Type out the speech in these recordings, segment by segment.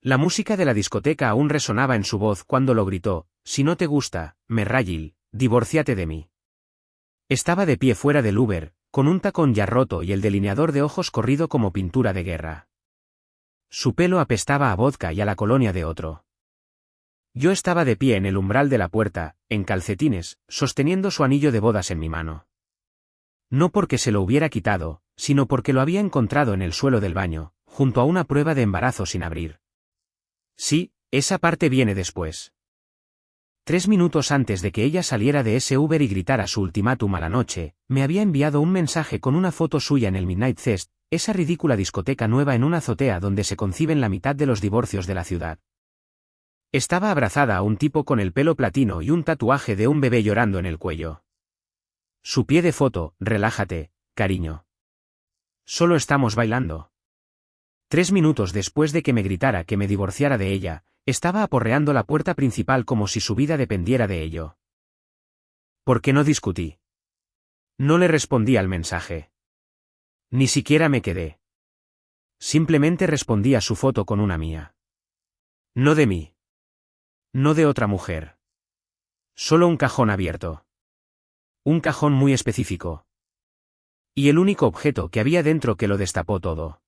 La música de la discoteca aún resonaba en su voz cuando lo gritó: «Si no te gusta, Merrayil, divórciate de mí». Estaba de pie fuera del Uber, con un tacón ya roto y el delineador de ojos corrido como pintura de guerra. Su pelo apestaba a vodka y a la colonia de otro. Yo estaba de pie en el umbral de la puerta, en calcetines, sosteniendo su anillo de bodas en mi mano. No porque se lo hubiera quitado, sino porque lo había encontrado en el suelo del baño, junto a una prueba de embarazo sin abrir. Sí, esa parte viene después. 3 minutos antes de que ella saliera de ese Uber y gritara su ultimátum a la noche, me había enviado un mensaje con una foto suya en el Midnight Fest, esa ridícula discoteca nueva en una azotea donde se conciben la mitad de los divorcios de la ciudad. Estaba abrazada a un tipo con el pelo platino y un tatuaje de un bebé llorando en el cuello. Su pie de foto: «Relájate, cariño. Solo estamos bailando». 3 minutos después de que me gritara que me divorciara de ella, estaba aporreando la puerta principal como si su vida dependiera de ello. ¿Por qué no discutí? No le respondí al mensaje. Ni siquiera me quedé. Simplemente respondí a su foto con una mía. No de mí. No de otra mujer. Solo un cajón abierto. Un cajón muy específico. Y el único objeto que había dentro que lo destapó todo.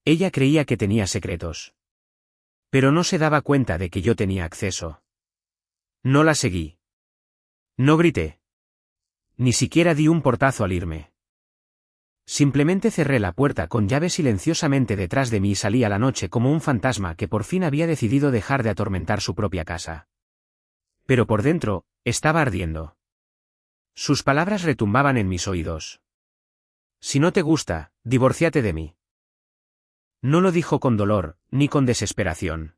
Ella creía que tenía secretos. Pero no se daba cuenta de que yo tenía acceso. No la seguí. No grité. Ni siquiera di un portazo al irme. Simplemente cerré la puerta con llave silenciosamente detrás de mí y salí a la noche como un fantasma que por fin había decidido dejar de atormentar su propia casa. Pero por dentro, estaba ardiendo. Sus palabras retumbaban en mis oídos. «Si no te gusta, divórciate de mí». No lo dijo con dolor, ni con desesperación.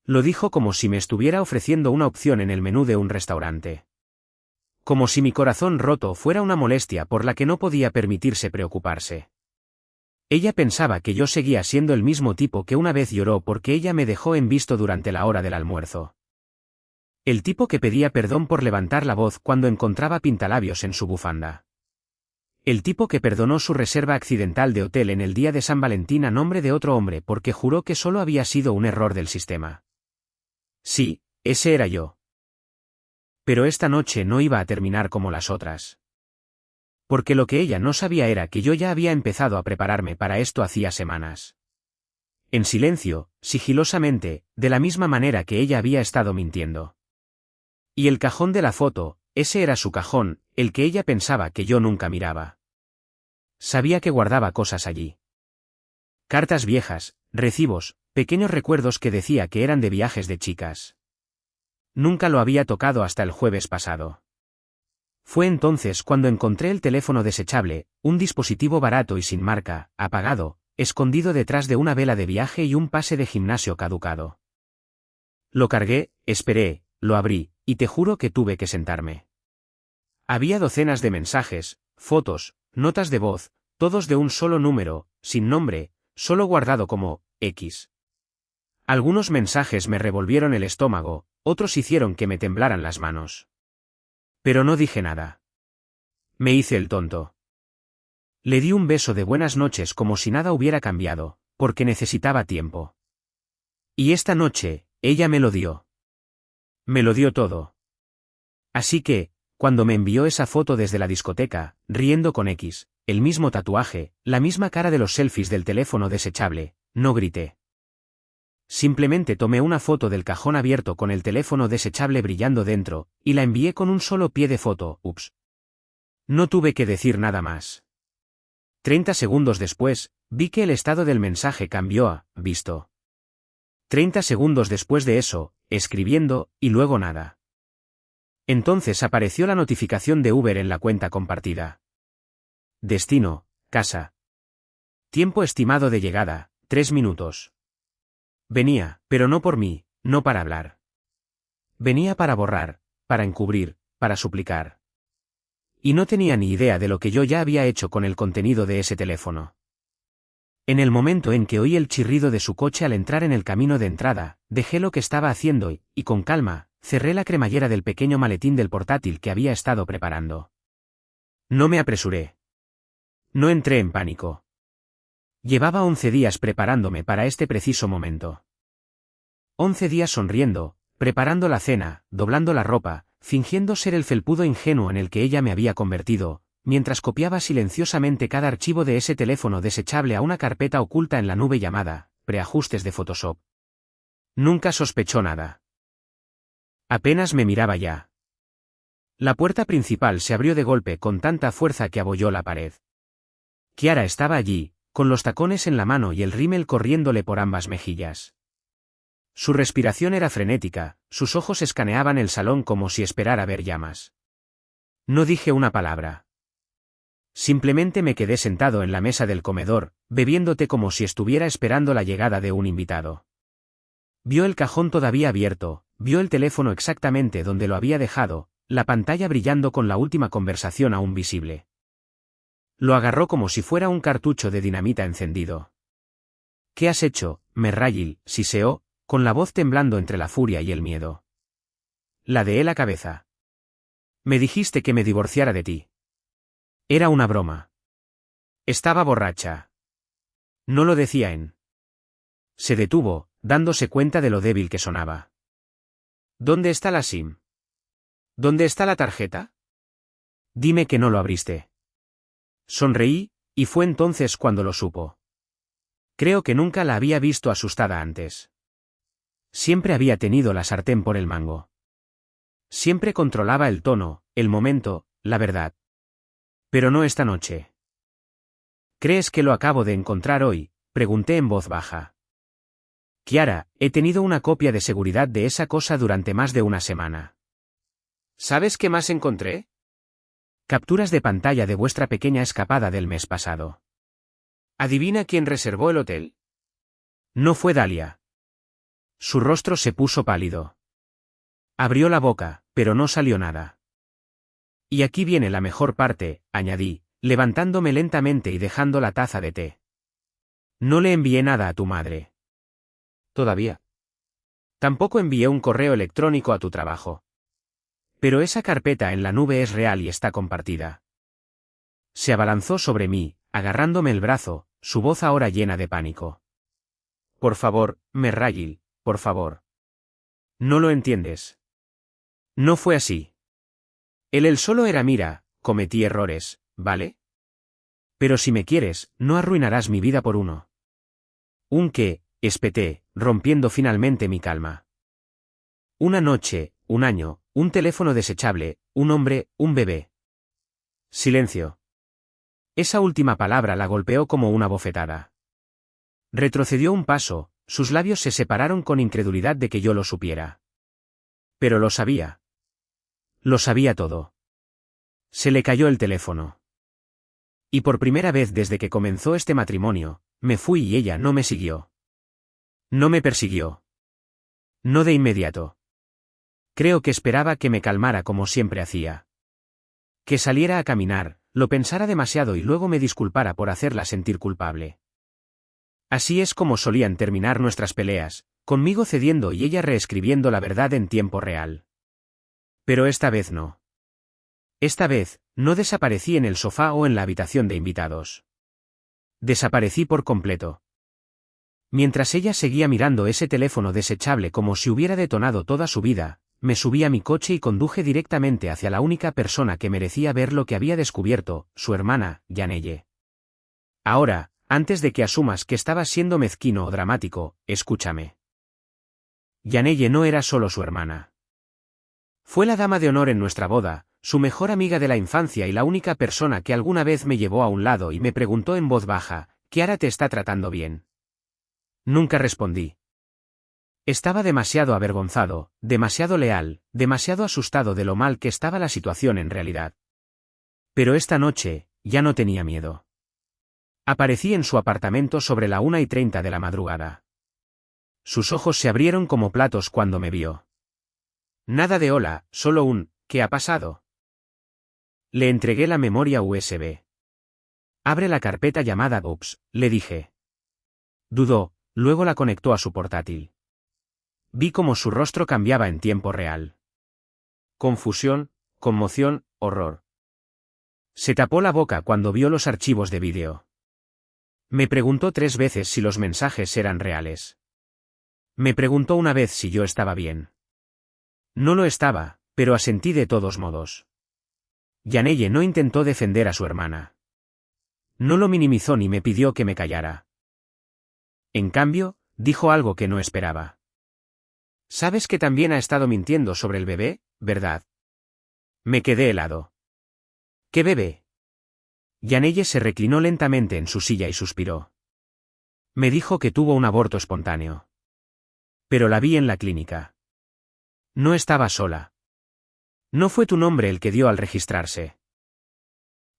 Lo dijo como si me estuviera ofreciendo una opción en el menú de un restaurante. Como si mi corazón roto fuera una molestia por la que no podía permitirse preocuparse. Ella pensaba que yo seguía siendo el mismo tipo que una vez lloró porque ella me dejó en visto durante la hora del almuerzo. El tipo que pedía perdón por levantar la voz cuando encontraba pintalabios en su bufanda. El tipo que perdonó su reserva accidental de hotel en el día de San Valentín a nombre de otro hombre porque juró que solo había sido un error del sistema. Sí, ese era yo. Pero esta noche no iba a terminar como las otras. Porque lo que ella no sabía era que yo ya había empezado a prepararme para esto hacía semanas. En silencio, sigilosamente, de la misma manera que ella había estado mintiendo. Y el cajón de la foto, ese era su cajón, el que ella pensaba que yo nunca miraba. Sabía que guardaba cosas allí. Cartas viejas, recibos, pequeños recuerdos que decía que eran de viajes de chicas. Nunca lo había tocado hasta el jueves pasado. Fue entonces cuando encontré el teléfono desechable, un dispositivo barato y sin marca, apagado, escondido detrás de una vela de viaje y un pase de gimnasio caducado. Lo cargué, esperé, lo abrí, y te juro que tuve que sentarme. Había docenas de mensajes, fotos, notas de voz, todos de un solo número, sin nombre, solo guardado como X. Algunos mensajes me revolvieron el estómago, otros hicieron que me temblaran las manos. Pero no dije nada. Me hice el tonto. Le di un beso de buenas noches como si nada hubiera cambiado, porque necesitaba tiempo. Y esta noche, ella me lo dio. Me lo dio todo. Así que, cuando me envió esa foto desde la discoteca, riendo con X, el mismo tatuaje, la misma cara de los selfies del teléfono desechable, no grité. Simplemente tomé una foto del cajón abierto con el teléfono desechable brillando dentro, y la envié con un solo pie de foto. Ups. No tuve que decir nada más. 30 segundos después, vi que el estado del mensaje cambió a visto. 30 segundos después de eso, escribiendo, y luego nada. Entonces apareció la notificación de Uber en la cuenta compartida. Destino, casa. Tiempo estimado de llegada, 3 minutos. Venía, pero no por mí, no para hablar. Venía para borrar, para encubrir, para suplicar. Y no tenía ni idea de lo que yo ya había hecho con el contenido de ese teléfono. En el momento en que oí el chirrido de su coche al entrar en el camino de entrada, dejé lo que estaba haciendo y con calma, cerré la cremallera del pequeño maletín del portátil que había estado preparando. No me apresuré. No entré en pánico. Llevaba 11 días preparándome para este preciso momento. 11 días sonriendo, preparando la cena, doblando la ropa, fingiendo ser el felpudo ingenuo en el que ella me había convertido, mientras copiaba silenciosamente cada archivo de ese teléfono desechable a una carpeta oculta en la nube llamada preajustes de Photoshop. Nunca sospechó nada. Apenas me miraba ya. La puerta principal se abrió de golpe con tanta fuerza que abolló la pared. Kiara estaba allí, con los tacones en la mano y el rímel corriéndole por ambas mejillas. Su respiración era frenética, sus ojos escaneaban el salón como si esperara ver llamas. No dije una palabra. Simplemente me quedé sentado en la mesa del comedor, bebiendo té como si estuviera esperando la llegada de un invitado. Vio el cajón todavía abierto, vio el teléfono exactamente donde lo había dejado, la pantalla brillando con la última conversación aún visible. Lo agarró como si fuera un cartucho de dinamita encendido. ¿Qué has hecho, Merrayil?, siseó, con la voz temblando entre la furia y el miedo. Ladeé la cabeza. Me dijiste que me divorciara de ti. Era una broma. Estaba borracha. No lo decía en. Se detuvo, dándose cuenta de lo débil que sonaba. ¿Dónde está la SIM? ¿Dónde está la tarjeta? Dime que no lo abriste. Sonreí, y fue entonces cuando lo supo. Creo que nunca la había visto asustada antes. Siempre había tenido la sartén por el mango. Siempre controlaba el tono, el momento, la verdad. Pero no esta noche. ¿Crees que lo acabo de encontrar hoy?, pregunté en voz baja. Kiara, he tenido una copia de seguridad de esa cosa durante más de una semana. ¿Sabes qué más encontré? Capturas de pantalla de vuestra pequeña escapada del mes pasado. ¿Adivina quién reservó el hotel? No fue Dalia. Su rostro se puso pálido. Abrió la boca, pero no salió nada. Y aquí viene la mejor parte, añadí, levantándome lentamente y dejando la taza de té. No le envié nada a tu madre. Todavía. Tampoco envié un correo electrónico a tu trabajo. Pero esa carpeta en la nube es real y está compartida. Se abalanzó sobre mí, agarrándome el brazo, su voz ahora llena de pánico. Por favor, Merrayil, por favor. No lo entiendes. No fue así. Él solo era mira, cometí errores, ¿vale? Pero si me quieres, no arruinarás mi vida por uno. ¿Un qué?, espeté, rompiendo finalmente mi calma. Una noche, un año, un teléfono desechable, un hombre, un bebé. Silencio. Esa última palabra la golpeó como una bofetada. Retrocedió un paso, sus labios se separaron con incredulidad de que yo lo supiera. Pero lo sabía. Lo sabía todo. Se le cayó el teléfono. Y por primera vez desde que comenzó este matrimonio, me fui y ella no me siguió. No me persiguió. No de inmediato. Creo que esperaba que me calmara como siempre hacía. Que saliera a caminar, lo pensara demasiado y luego me disculpara por hacerla sentir culpable. Así es como solían terminar nuestras peleas, conmigo cediendo y ella reescribiendo la verdad en tiempo real. Pero esta vez no. Esta vez, no desaparecí en el sofá o en la habitación de invitados. Desaparecí por completo. Mientras ella seguía mirando ese teléfono desechable como si hubiera detonado toda su vida, me subí a mi coche y conduje directamente hacia la única persona que merecía ver lo que había descubierto, su hermana, Yanelle. Ahora, antes de que asumas que estaba siendo mezquino o dramático, escúchame. Yanelle no era solo su hermana. Fue la dama de honor en nuestra boda, su mejor amiga de la infancia y la única persona que alguna vez me llevó a un lado y me preguntó en voz baja, ¿Kiara te está tratando bien? Nunca respondí. Estaba demasiado avergonzado, demasiado leal, demasiado asustado de lo mal que estaba la situación en realidad. Pero esta noche, ya no tenía miedo. Aparecí en su apartamento sobre la 1:30 de la madrugada. Sus ojos se abrieron como platos cuando me vio. Nada de hola, solo un, ¿qué ha pasado? Le entregué la memoria USB. Abre la carpeta llamada Oops, le dije. Dudó, luego la conectó a su portátil. Vi cómo su rostro cambiaba en tiempo real. Confusión, conmoción, horror. Se tapó la boca cuando vio los archivos de vídeo. Me preguntó 3 veces si los mensajes eran reales. Me preguntó una vez si yo estaba bien. No lo estaba, pero asentí de todos modos. Yaneye no intentó defender a su hermana. No lo minimizó ni me pidió que me callara. En cambio, dijo algo que no esperaba. «Sabes que también ha estado mintiendo sobre el bebé, ¿verdad?» Me quedé helado. «¿Qué bebé?» Yaneye se reclinó lentamente en su silla y suspiró. Me dijo que tuvo un aborto espontáneo. Pero la vi en la clínica. No estaba sola. No fue tu nombre el que dio al registrarse.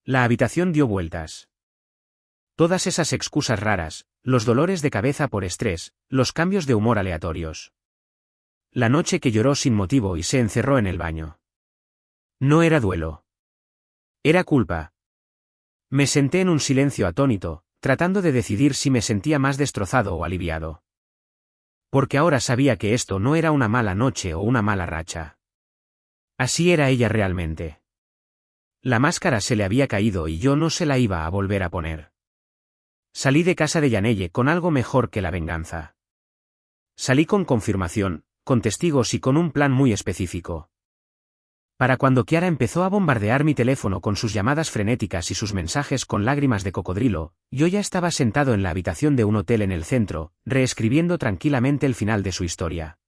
La habitación dio vueltas. Todas esas excusas raras, los dolores de cabeza por estrés, los cambios de humor aleatorios. La noche que lloró sin motivo y se encerró en el baño. No era duelo. Era culpa. Me senté en un silencio atónito, tratando de decidir si me sentía más destrozado o aliviado. Porque ahora sabía que esto no era una mala noche o una mala racha. Así era ella realmente. La máscara se le había caído y yo no se la iba a volver a poner. Salí de casa de Yaneye con algo mejor que la venganza. Salí con confirmación, con testigos y con un plan muy específico. Para cuando Kiara empezó a bombardear mi teléfono con sus llamadas frenéticas y sus mensajes con lágrimas de cocodrilo, yo ya estaba sentado en la habitación de un hotel en el centro, reescribiendo tranquilamente el final de su historia.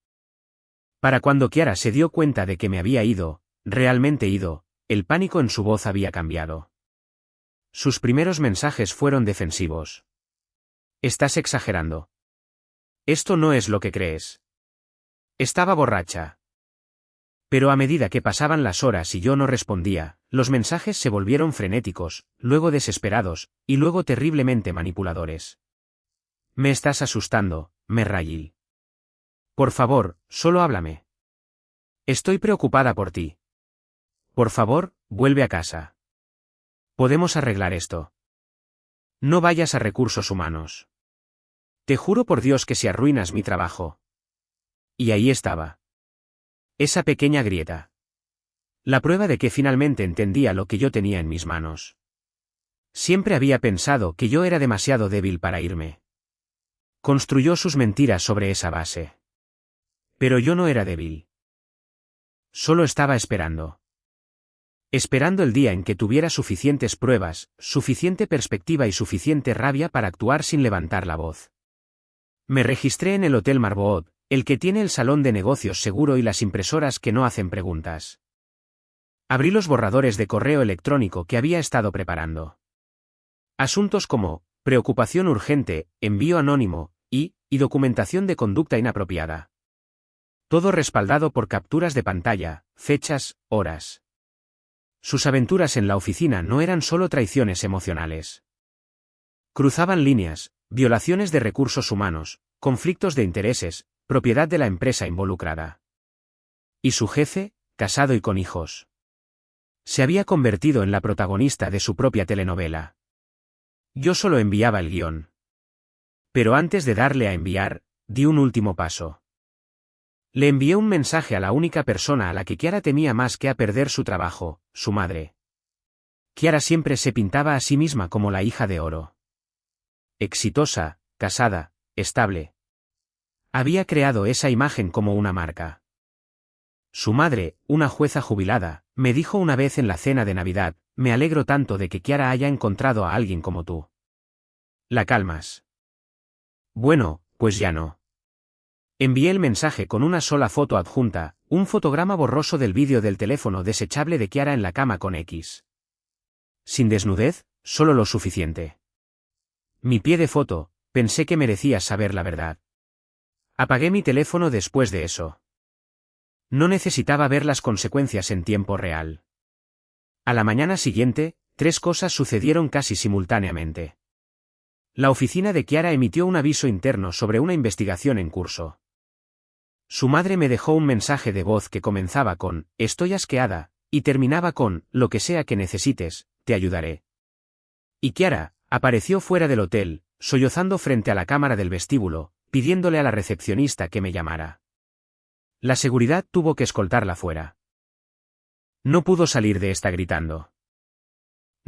Para cuando Kiara se dio cuenta de que me había ido, realmente ido, el pánico en su voz había cambiado. Sus primeros mensajes fueron defensivos. «Estás exagerando. Esto no es lo que crees». Estaba borracha. Pero a medida que pasaban las horas y yo no respondía, los mensajes se volvieron frenéticos, luego desesperados, y luego terriblemente manipuladores. «Me estás asustando, Merrayil. Por favor, solo háblame. Estoy preocupada por ti. Por favor, vuelve a casa. Podemos arreglar esto. No vayas a recursos humanos. Te juro por Dios que si arruinas mi trabajo». Y ahí estaba. Esa pequeña grieta. La prueba de que finalmente entendía lo que yo tenía en mis manos. Siempre había pensado que yo era demasiado débil para irme. Construyó sus mentiras sobre esa base. Pero yo no era débil. Solo estaba esperando. Esperando el día en que tuviera suficientes pruebas, suficiente perspectiva y suficiente rabia para actuar sin levantar la voz. Me registré en el Hotel Marboot, el que tiene el salón de negocios seguro y las impresoras que no hacen preguntas. Abrí los borradores de correo electrónico que había estado preparando. Asuntos como preocupación urgente, envío anónimo, y documentación de conducta inapropiada. Todo respaldado por capturas de pantalla, fechas, horas. Sus aventuras en la oficina no eran solo traiciones emocionales. Cruzaban líneas, violaciones de recursos humanos, conflictos de intereses, propiedad de la empresa involucrada. Y su jefe, casado y con hijos. Se había convertido en la protagonista de su propia telenovela. Yo solo enviaba el guión. Pero antes de darle a enviar, di un último paso. Le envié un mensaje a la única persona a la que Kiara temía más que a perder su trabajo, su madre. Kiara siempre se pintaba a sí misma como la hija de oro. Exitosa, casada, estable. Había creado esa imagen como una marca. Su madre, una jueza jubilada, me dijo una vez en la cena de Navidad: «Me alegro tanto de que Kiara haya encontrado a alguien como tú». ¿La calmas? Bueno, pues ya no. Envié el mensaje con una sola foto adjunta, un fotograma borroso del vídeo del teléfono desechable de Kiara en la cama con X. Sin desnudez, solo lo suficiente. Mi pie de foto, pensé que merecías saber la verdad. Apagué mi teléfono después de eso. No necesitaba ver las consecuencias en tiempo real. A la mañana siguiente, 3 cosas sucedieron casi simultáneamente. La oficina de Kiara emitió un aviso interno sobre una investigación en curso. Su madre me dejó un mensaje de voz que comenzaba con «Estoy asqueada», y terminaba con «Lo que sea que necesites, te ayudaré». Y Kiara apareció fuera del hotel, sollozando frente a la cámara del vestíbulo, pidiéndole a la recepcionista que me llamara. La seguridad tuvo que escoltarla fuera. No pudo salir de esta gritando.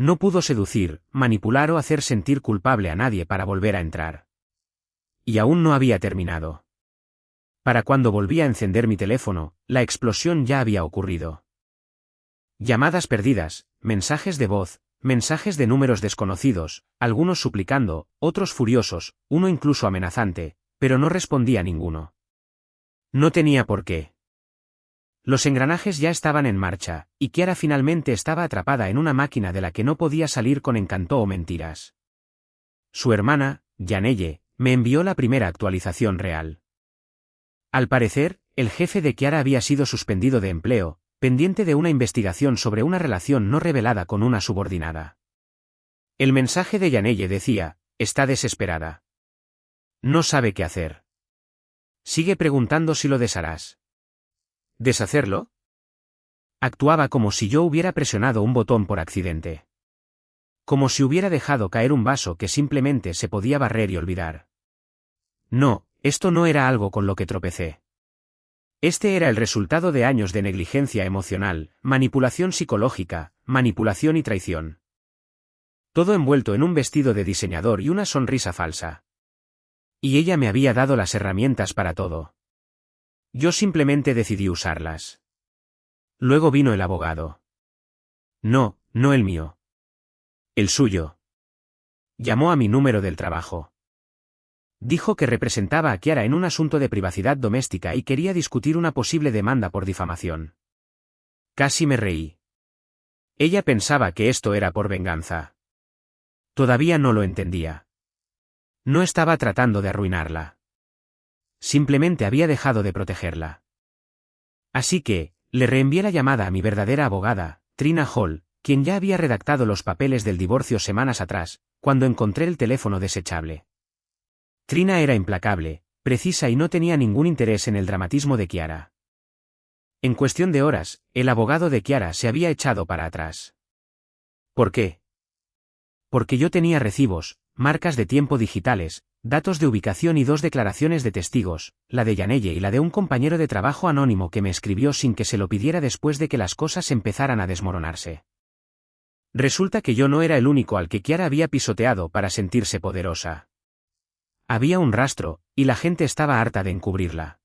No pudo seducir, manipular o hacer sentir culpable a nadie para volver a entrar. Y aún no había terminado. Para cuando volví a encender mi teléfono, la explosión ya había ocurrido. Llamadas perdidas, mensajes de voz, mensajes de números desconocidos, algunos suplicando, otros furiosos, uno incluso amenazante, pero no respondía ninguno. No tenía por qué. Los engranajes ya estaban en marcha, y Kiara finalmente estaba atrapada en una máquina de la que no podía salir con encanto o mentiras. Su hermana, Janelle, me envió la primera actualización real. Al parecer, el jefe de Kiara había sido suspendido de empleo, pendiente de una investigación sobre una relación no revelada con una subordinada. El mensaje de Janelle decía: está desesperada. No sabe qué hacer. Sigue preguntando si lo desharás. ¿Deshacerlo? Actuaba como si yo hubiera presionado un botón por accidente. Como si hubiera dejado caer un vaso que simplemente se podía barrer y olvidar. No, esto no era algo con lo que tropecé. Este era el resultado de años de negligencia emocional, manipulación psicológica, manipulación y traición. Todo envuelto en un vestido de diseñador y una sonrisa falsa. Y ella me había dado las herramientas para todo. Yo simplemente decidí usarlas. Luego vino el abogado. No, no el mío. El suyo. Llamó a mi número del trabajo. Dijo que representaba a Kiara en un asunto de privacidad doméstica y quería discutir una posible demanda por difamación. Casi me reí. Ella pensaba que esto era por venganza. Todavía no lo entendía. No estaba tratando de arruinarla. Simplemente había dejado de protegerla. Así que, le reenvié la llamada a mi verdadera abogada, Trina Hall, quien ya había redactado los papeles del divorcio semanas atrás, cuando encontré el teléfono desechable. Trina era implacable, precisa y no tenía ningún interés en el dramatismo de Kiara. En cuestión de horas, el abogado de Kiara se había echado para atrás. ¿Por qué? Porque yo tenía recibos, marcas de tiempo digitales, datos de ubicación y 2 declaraciones de testigos, la de Janelle y la de un compañero de trabajo anónimo que me escribió sin que se lo pidiera después de que las cosas empezaran a desmoronarse. Resulta que yo no era el único al que Kiara había pisoteado para sentirse poderosa. Había un rastro, y la gente estaba harta de encubrirla.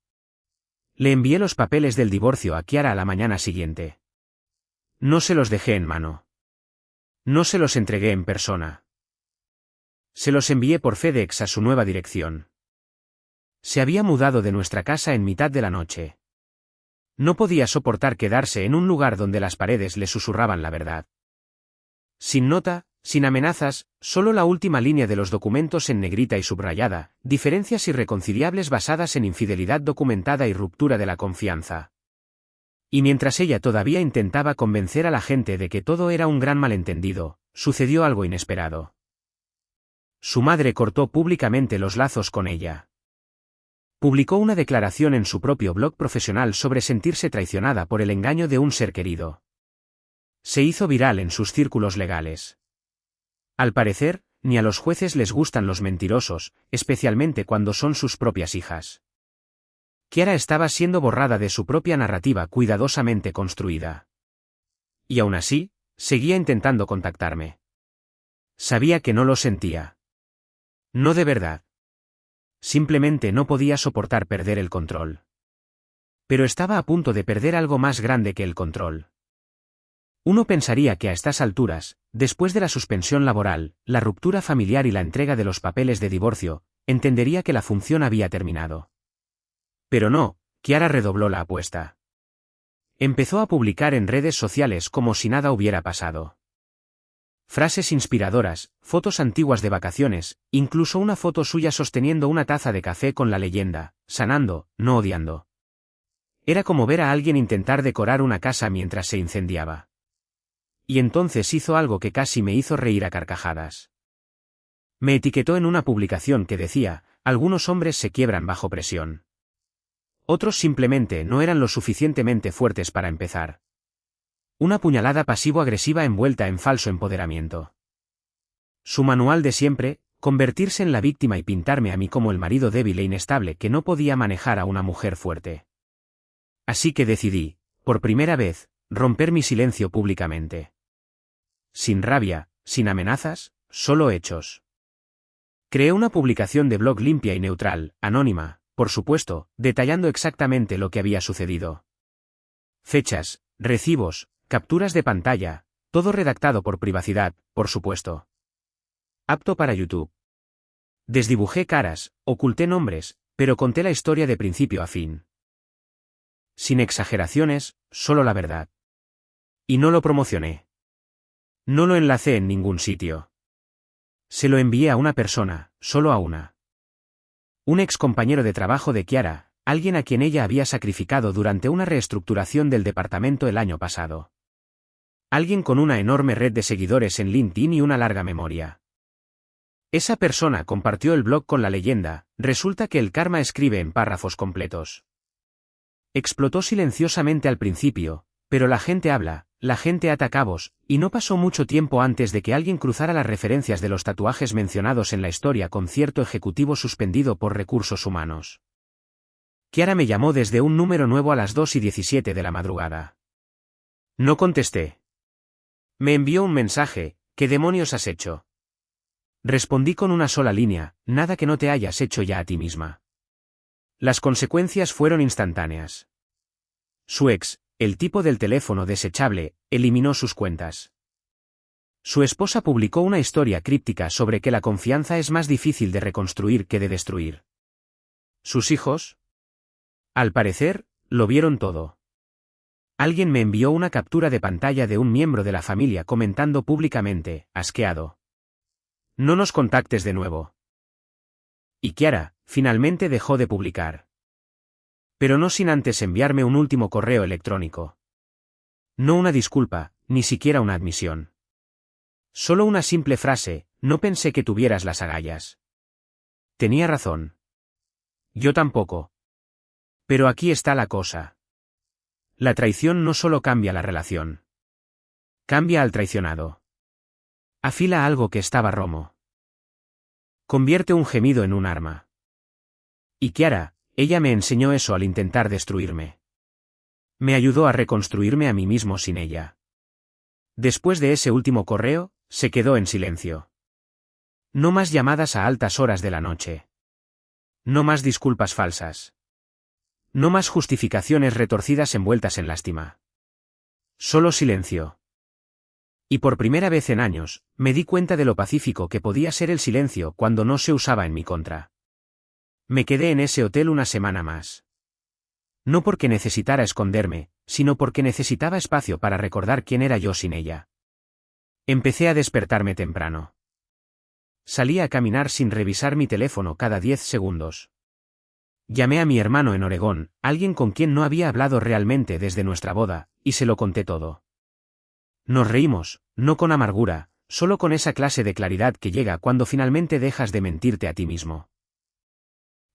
Le envié los papeles del divorcio a Kiara a la mañana siguiente. No se los dejé en mano. No se los entregué en persona. Se los envié por FedEx a su nueva dirección. Se había mudado de nuestra casa en mitad de la noche. No podía soportar quedarse en un lugar donde las paredes le susurraban la verdad. Sin nota, sin amenazas, solo la última línea de los documentos en negrita y subrayada, diferencias irreconciliables basadas en infidelidad documentada y ruptura de la confianza. Y mientras ella todavía intentaba convencer a la gente de que todo era un gran malentendido, sucedió algo inesperado. Su madre cortó públicamente los lazos con ella. Publicó una declaración en su propio blog profesional sobre sentirse traicionada por el engaño de un ser querido. Se hizo viral en sus círculos legales. Al parecer, ni a los jueces les gustan los mentirosos, especialmente cuando son sus propias hijas. Kiara estaba siendo borrada de su propia narrativa cuidadosamente construida. Y aún así, seguía intentando contactarme. Sabía que no lo sentía. No de verdad. Simplemente no podía soportar perder el control. Pero estaba a punto de perder algo más grande que el control. Uno pensaría que a estas alturas, después de la suspensión laboral, la ruptura familiar y la entrega de los papeles de divorcio, entendería que la función había terminado. Pero no, Kiara redobló la apuesta. Empezó a publicar en redes sociales como si nada hubiera pasado. Frases inspiradoras, fotos antiguas de vacaciones, incluso una foto suya sosteniendo una taza de café con la leyenda, sanando, no odiando. Era como ver a alguien intentar decorar una casa mientras se incendiaba. Y entonces hizo algo que casi me hizo reír a carcajadas. Me etiquetó en una publicación que decía: algunos hombres se quiebran bajo presión. Otros simplemente no eran lo suficientemente fuertes para empezar. Una puñalada pasivo-agresiva envuelta en falso empoderamiento. Su manual de siempre, convertirse en la víctima y pintarme a mí como el marido débil e inestable que no podía manejar a una mujer fuerte. Así que decidí, por primera vez, romper mi silencio públicamente. sin rabia, sin amenazas, solo hechos. Creé una publicación de blog limpia y neutral, anónima, por supuesto, detallando exactamente lo que había sucedido. Fechas, recibos, capturas de pantalla, todo redactado por privacidad, por supuesto. Apto para YouTube. Desdibujé caras, oculté nombres, pero conté la historia de principio a fin. Sin exageraciones, solo la verdad. Y no lo promocioné. No lo enlacé en ningún sitio. Se lo envié a una persona, solo a una. Un ex compañero de trabajo de Kiara, alguien a quien ella había sacrificado durante una reestructuración del departamento el año pasado. Alguien con una enorme red de seguidores en LinkedIn y una larga memoria. Esa persona compartió el blog con la leyenda, resulta que el karma escribe en párrafos completos. Explotó silenciosamente al principio, pero la gente habla, la gente ata cabos, y no pasó mucho tiempo antes de que alguien cruzara las referencias de los tatuajes mencionados en la historia con cierto ejecutivo suspendido por recursos humanos. Kiara me llamó desde un número nuevo a las 2:17 de la madrugada. No contesté. Me envió un mensaje, ¿qué demonios has hecho? Respondí con una sola línea, nada que no te hayas hecho ya a ti misma. Las consecuencias fueron instantáneas. Su ex, el tipo del teléfono desechable, eliminó sus cuentas. Su esposa publicó una historia críptica sobre que la confianza es más difícil de reconstruir que de destruir. ¿Sus hijos? Al parecer, lo vieron todo. Alguien me envió una captura de pantalla de un miembro de la familia comentando públicamente, asqueado. No nos contactes de nuevo. Y Kiara, finalmente dejó de publicar. Pero no sin antes enviarme un último correo electrónico. No una disculpa, ni siquiera una admisión. Solo una simple frase, no pensé que tuvieras las agallas. Tenía razón. Yo tampoco. Pero aquí está la cosa. La traición no solo cambia la relación. Cambia al traicionado. Afila algo que estaba romo. Convierte un gemido en un arma. Y Kiara, ella me enseñó eso al intentar destruirme. Me ayudó a reconstruirme a mí mismo sin ella. Después de ese último correo, se quedó en silencio. No más llamadas a altas horas de la noche. No más disculpas falsas. No más justificaciones retorcidas envueltas en lástima. Solo silencio. Y por primera vez en años, me di cuenta de lo pacífico que podía ser el silencio cuando no se usaba en mi contra. Me quedé en ese hotel una semana más. No porque necesitara esconderme, sino porque necesitaba espacio para recordar quién era yo sin ella. Empecé a despertarme temprano. Salí a caminar sin revisar mi teléfono cada 10 segundos. Llamé a mi hermano en Oregón, alguien con quien no había hablado realmente desde nuestra boda, y se lo conté todo. Nos reímos, no con amargura, solo con esa clase de claridad que llega cuando finalmente dejas de mentirte a ti mismo.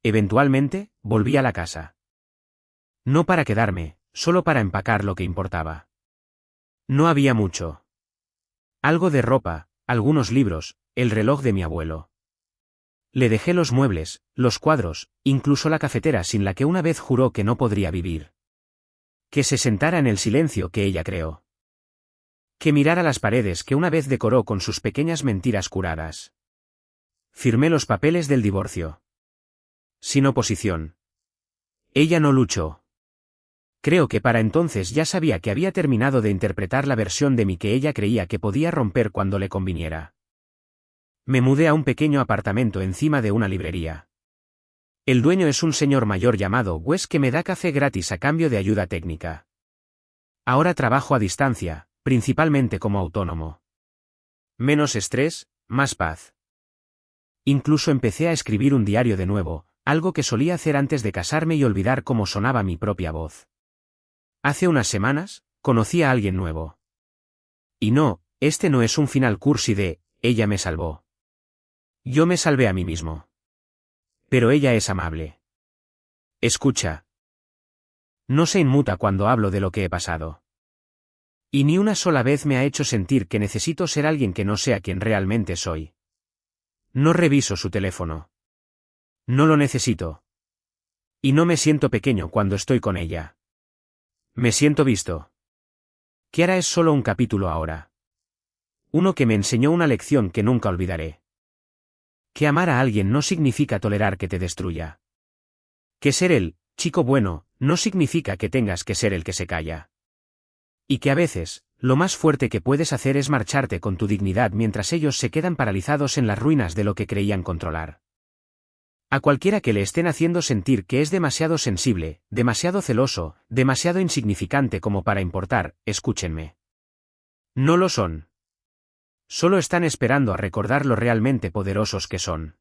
Eventualmente, volví a la casa. No para quedarme, solo para empacar lo que importaba. No había mucho. Algo de ropa, algunos libros, el reloj de mi abuelo. Le dejé los muebles, los cuadros, incluso la cafetera sin la que una vez juró que no podría vivir. Que se sentara en el silencio que ella creó. Que mirara las paredes que una vez decoró con sus pequeñas mentiras curadas. Firmé los papeles del divorcio. Sin oposición. Ella no luchó. Creo que para entonces ya sabía que había terminado de interpretar la versión de mí que ella creía que podía romper cuando le conviniera. Me mudé a un pequeño apartamento encima de una librería. El dueño es un señor mayor llamado Wes que me da café gratis a cambio de ayuda técnica. Ahora trabajo a distancia, principalmente como autónomo. Menos estrés, más paz. Incluso empecé a escribir un diario de nuevo, algo que solía hacer antes de casarme y olvidar cómo sonaba mi propia voz. Hace unas semanas, conocí a alguien nuevo. Y no, este no es un final cursi de, ella me salvó. Yo me salvé a mí mismo. Pero ella es amable. Escucha. No se inmuta cuando hablo de lo que he pasado. Y ni una sola vez me ha hecho sentir que necesito ser alguien que no sea quien realmente soy. No reviso su teléfono. No lo necesito. Y no me siento pequeño cuando estoy con ella. Me siento visto. Kiara es solo un capítulo ahora. Uno que me enseñó una lección que nunca olvidaré. Que amar a alguien no significa tolerar que te destruya. Que ser el chico bueno no significa que tengas que ser el que se calla. Y que a veces, lo más fuerte que puedes hacer es marcharte con tu dignidad mientras ellos se quedan paralizados en las ruinas de lo que creían controlar. A cualquiera que le estén haciendo sentir que es demasiado sensible, demasiado celoso, demasiado insignificante como para importar, escúchenme. No lo son. Solo están esperando a recordar lo realmente poderosos que son.